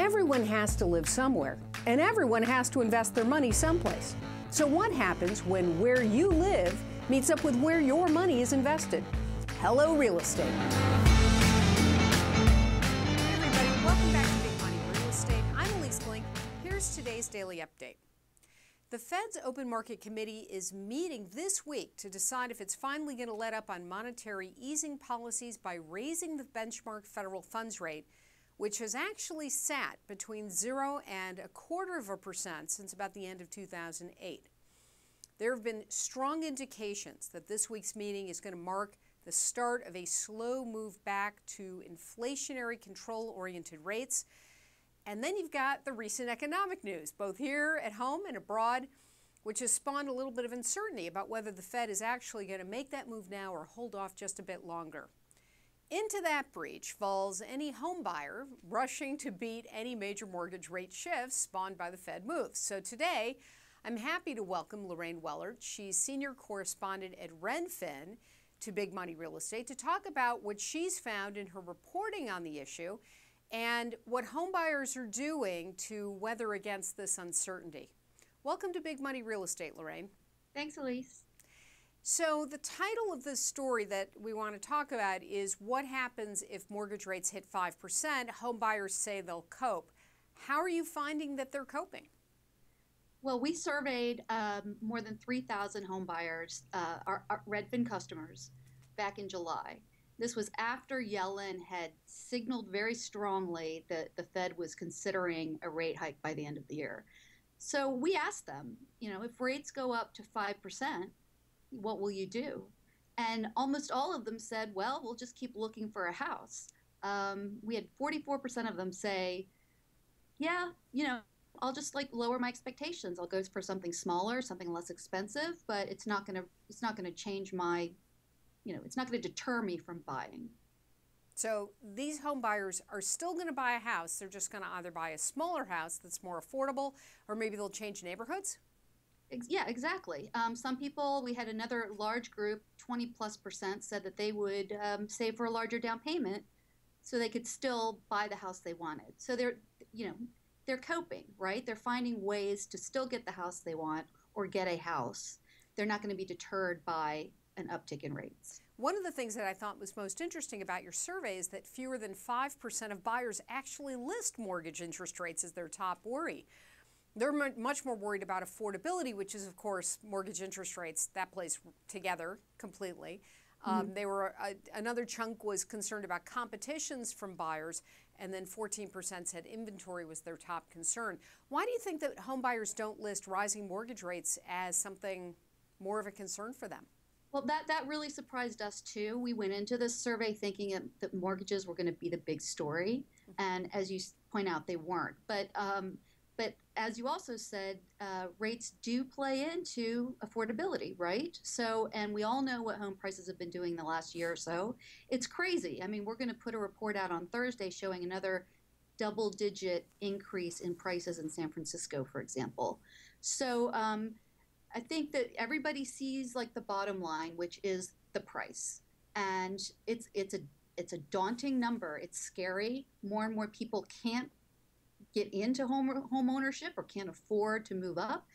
Everyone has to live somewhere, and everyone has to invest their money someplace. So what happens when where you live meets up with where your money is invested? Hello, real estate. Hey everybody, welcome back to Big Money Real Estate. I'm Elise Blink. Here's today's daily update. The Fed's Open Market Committee is meeting this week to decide if it's finally going to let up on monetary easing policies by raising the benchmark federal funds rate, which has actually sat between 0 and 0.25% since about the end of 2008. There have been strong indications that this week's meeting is going to mark the start of a slow move back to inflationary control-oriented rates. And then you've got the recent economic news, both here at home and abroad, which has spawned a little bit of uncertainty about whether the Fed is actually going to make that move now or hold off just a bit longer. Into that breach falls any home buyer rushing to beat any major mortgage rate shifts spawned by the Fed moves. So today, I'm happy to welcome Lorraine Woellert. She's senior correspondent at Redfin to Big Money Real Estate to talk about what she's found in her reporting on the issue and what home buyers are doing to weather against this uncertainty. Welcome to Big Money Real Estate, Lorraine. Thanks, Elise. So the title of this story that we want to talk about is what happens if mortgage rates hit 5%. Home buyers say they'll cope. How are you finding that they're coping? Well, we surveyed more than 3,000 home buyers, our Redfin customers, back in July. This was after Yellen had signaled very strongly that the Fed was considering a rate hike by the end of the year. So we asked them, if rates go up to 5%, what will you do? And almost all of them said, well, we'll just keep looking for a house. We had 44% of them say, yeah, I'll just lower my expectations. I'll go for something smaller, something less expensive, but it's not going to change my, it's not going to deter me from buying. So these home buyers are still going to buy a house. They're just going to either buy a smaller house that's more affordable, or maybe they'll change neighborhoods? Yeah, exactly. Some people, we had another large group, 20+%, said that they would save for a larger down payment so they could still buy the house they wanted. So they're coping, right? They're finding ways to still get the house they want or get a house. They're not going to be deterred by an uptick in rates. One of the things that I thought was most interesting about your survey is that fewer than 5% of buyers actually list mortgage interest rates as their top worry. They're much more worried about affordability, which is, of course, mortgage interest rates. That plays together completely. Another chunk was concerned about competitions from buyers, and then 14% said inventory was their top concern. Why do you think that home buyers don't list rising mortgage rates as something more of a concern for them? Well, that really surprised us too. We went into this survey thinking that mortgages were going to be the big story, and as you point out, they weren't. But as you also said, rates do play into affordability, right? So, and we all know what home prices have been doing the last year or so. It's crazy. I mean, we're going to put a report out on Thursday showing another double-digit increase in prices in San Francisco, for example. So I think that everybody sees the bottom line, which is the price. And it's a daunting number. It's scary. More and more people can't get into home ownership or can't afford to move up,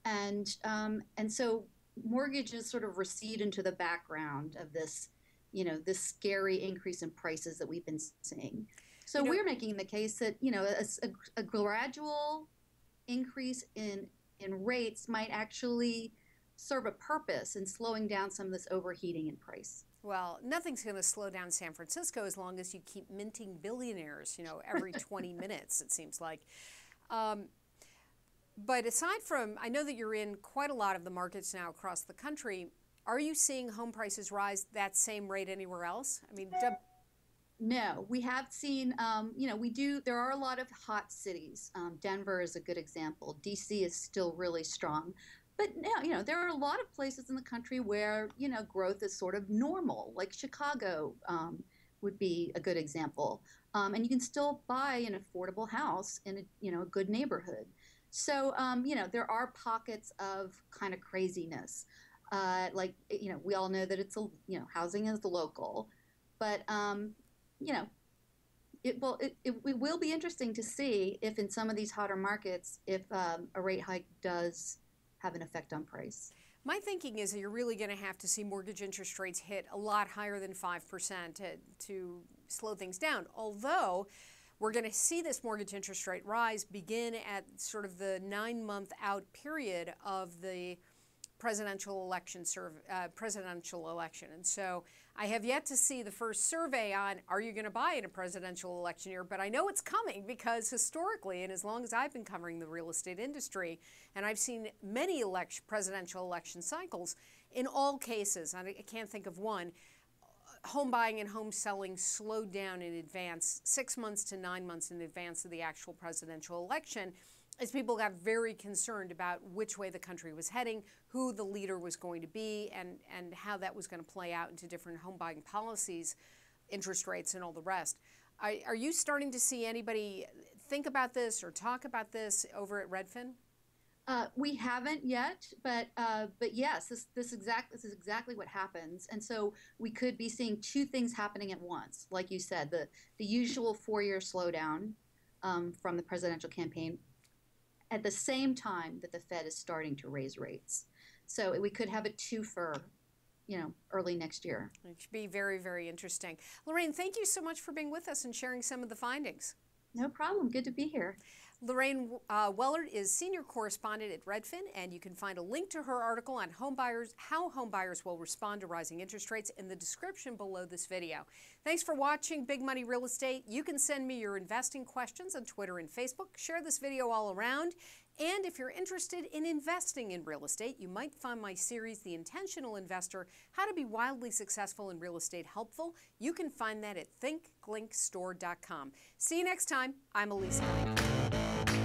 and so mortgages sort of recede into the background of this, this scary increase in prices that we've been seeing. So we're making the case that a gradual increase in rates might actually serve a purpose in slowing down some of this overheating in price. Well, nothing's going to slow down San Francisco as long as you keep minting billionaires, every 20 minutes, it seems like. But aside from, I know that you're in quite a lot of the markets now across the country. Are you seeing home prices rise that same rate anywhere else? I mean, no, we have seen, there are a lot of hot cities. Denver is a good example. DC is still really strong. But now, there are a lot of places in the country where, growth is sort of normal, like Chicago would be a good example. And you can still buy an affordable house in a good neighborhood. So, there are pockets of kind of craziness. We all know that it's, housing is local. But, It will be interesting to see if in some of these hotter markets, if a rate hike does have an effect on price. My thinking is that you're really going to have to see mortgage interest rates hit a lot higher than 5% to slow things down. Although we're going to see this mortgage interest rate rise begin at sort of the 9-month out period of the presidential election. And so I have yet to see the first survey on, are you going to buy in a presidential election year? But I know it's coming because historically, and as long as I've been covering the real estate industry, and I've seen many presidential election cycles, in all cases, I can't think of one, home buying and home selling slowed down in advance, 6 months to 9 months in advance of the actual presidential election, as people got very concerned about which way the country was heading, who the leader was going to be, and how that was going to play out into different home buying policies, interest rates, and all the rest. Are you starting to see anybody think about this or talk about this over at Redfin? We haven't yet, but yes, this is exactly what happens. And so we could be seeing two things happening at once. Like you said, the usual 4-year slowdown from the presidential campaign, at the same time that the Fed is starting to raise rates. So we could have a twofer, early next year. It should be very, very interesting. Lorraine, thank you so much for being with us and sharing some of the findings. No problem. Good to be here. Lorraine Woellert is senior correspondent at Redfin, and you can find a link to her article on how homebuyers will respond to rising interest rates in the description below this video. Thanks for watching Big Money Real Estate. You can send me your investing questions on Twitter and Facebook. Share this video all around. And if you're interested in investing in real estate, you might find my series, The Intentional Investor, How to Be Wildly Successful in Real Estate, helpful. You can find that at thinkglinkstore.com. See you next time. I'm Elise Glink.